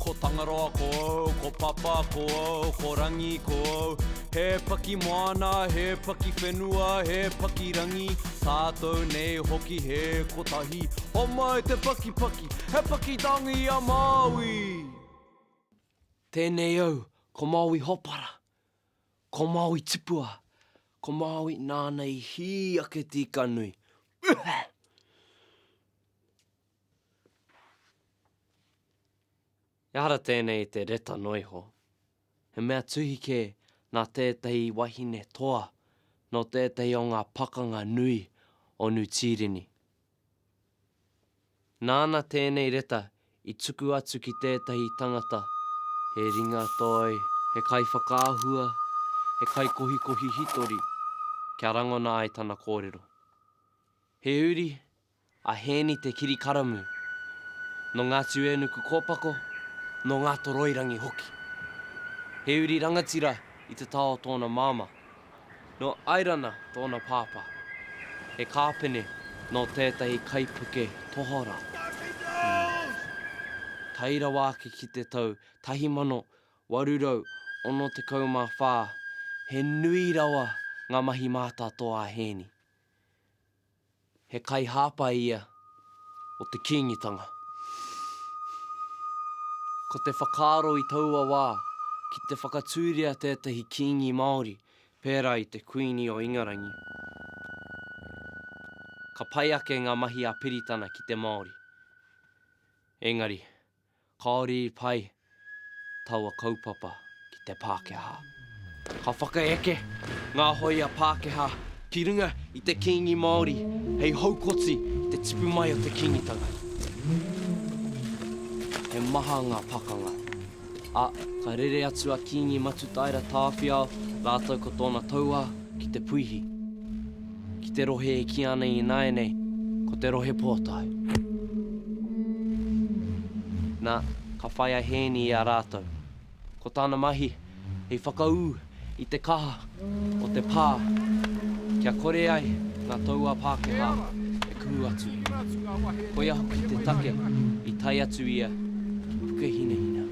ko tangaroa ko au, ko papa ko au, ko rangi ko au. He paki moana, he paki whenua, he paki rangi. Tātou nei hoki he kotahi. Homa e te paki paki, he paki tangi a Maui. Tēnei au, ko Maui hopara, ko Maui tipua, ko Maui nānei hi ake tika nui. Ehara tēnei te reta noiho. He mea tuhike nā tētahi wahine toa no tētahi o ngā pakanga nui o Nutirini. Nāna tēnei reta I tuku atu ki tētahi tangata. He ringa toi, he kai whakaahua, he kai kohikohi hitori, kia rangona ai tana kōrero. He uri, a hēni te kiri karamu, no ngā tuenuku kōpako, no ngā toroirangi hoki. He uri rangatira I te tao tōna māma, no airana tōna pāpā. He kāpene no tētahi kaipuke tohora. Taira wāke ki te tau, 1864, he nui rawa ngā mahi mātā toa hēni. He kai hāpa ia o te kīngitanga. Ko te whakaaro I taua wā, ki te whakatūria tētahi kīngi Māori, pērā I te kuini o Ingarangi. Ka pai ake ngā mahi a piritana ki te Māori. Engari, kaori I pai taua kaupapa ki te Pākehā. Ka whakaeke ngā hoi a Pākehā ki runga I te kīngi Māori, hei haukoti te tipu mai o te kingitanga. He maha ngā pakanga. Ka rere atu a kīngi matutaira tāwhiao, rātou ko tōna taua ki te puihi. Ki te rohe e ki ana I naenei, ko te rohe pōtau. Nā, ka whaia hēni I a rātou. Ko tāna mahi, hei whakaū I te kaha o te pā. Kia kore ai ngā taua Pākehā e kū atu. Koia hoki te take I tai atu ia ki puke hina hina.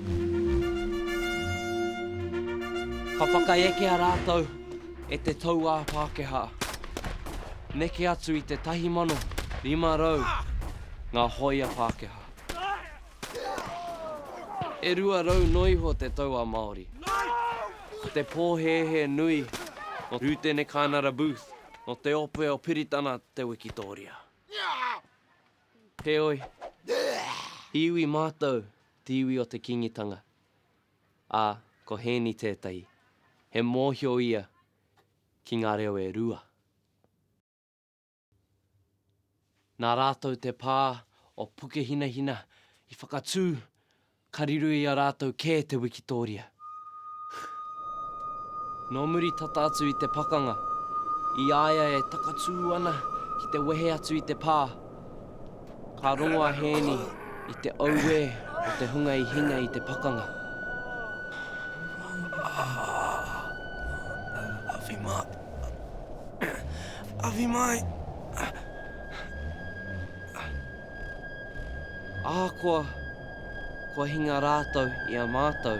Ka whakaeke a rātou e te taua Pākehā. Neke atu I te 1,500 ngā hoi a Pākehā. E 200 noiho te taua Māori. Te pōhehe nui no Rūtene Kānara Booth, no te ope o Piritana te Wikitoria. Heoi, iwi mātou te iwi o te kingitanga. Ko hēni tētai, he mōhio ia ki ngā reo e rua. Nā rātou te pā o puke hina hina I whakatū, kariru I a rātou kē te Wikitoria. Nō muri tata atu I te pakanga, I aia e takatū ana ki te wehe atu I te pā. Ka rongoa hēni I te auwe o te hunga I hinga I te pakanga. Awhi mai. Awhi mai. Kua hinga rātou I a mātou,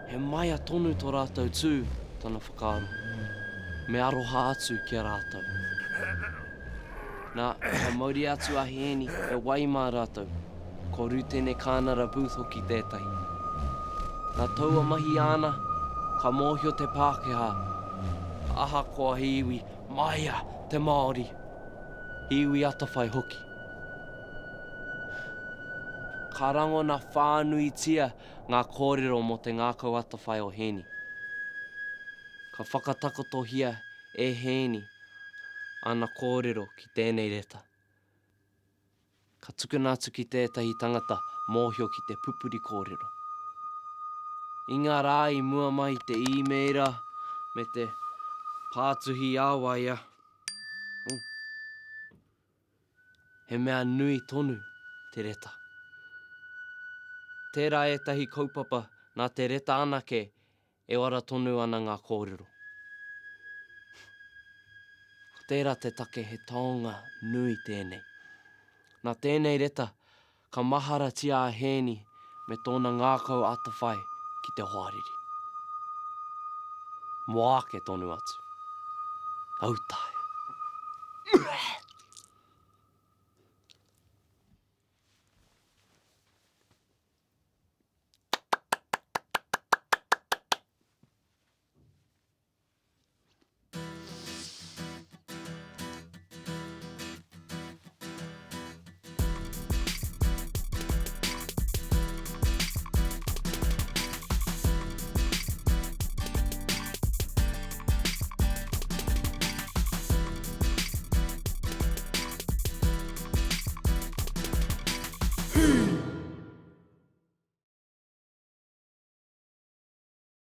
he maia tonu tō rātou tū, tana whakaaro. Me aroha atu ki a rātou. Nā, ka mauri atu a hēni e wai mā rātou, ko Rūtene Kānara Booth hoki tētahi. Nā taua mahi ana, ka mōhio te Pākehā. Aha koa hiwi, maia te Māori. Hiwi atawhai hoki. Ka rangona whānuitia ngā kōrero mo te ngākau atawhai o hēni. Ka whakatakotohia e hēni ana kōrero ki tēnei reta. Ka tukuna atu ki tētahi tangata mōhio ki te pupuri kōrero. I ngā rā I mua mai te imeira me te pātuhi āwaia. He mea nui tonu te reta. Tērā etahi kaupapa nā te reta anake e ora tonu ana ngā kōrero. Ko tērā te take he taonga nui tēnei. Nā tēnei reta, ka mahara tia a hēni me tōna ngākau atawhai ki te hoariri. Moake tonu atu. Autaia.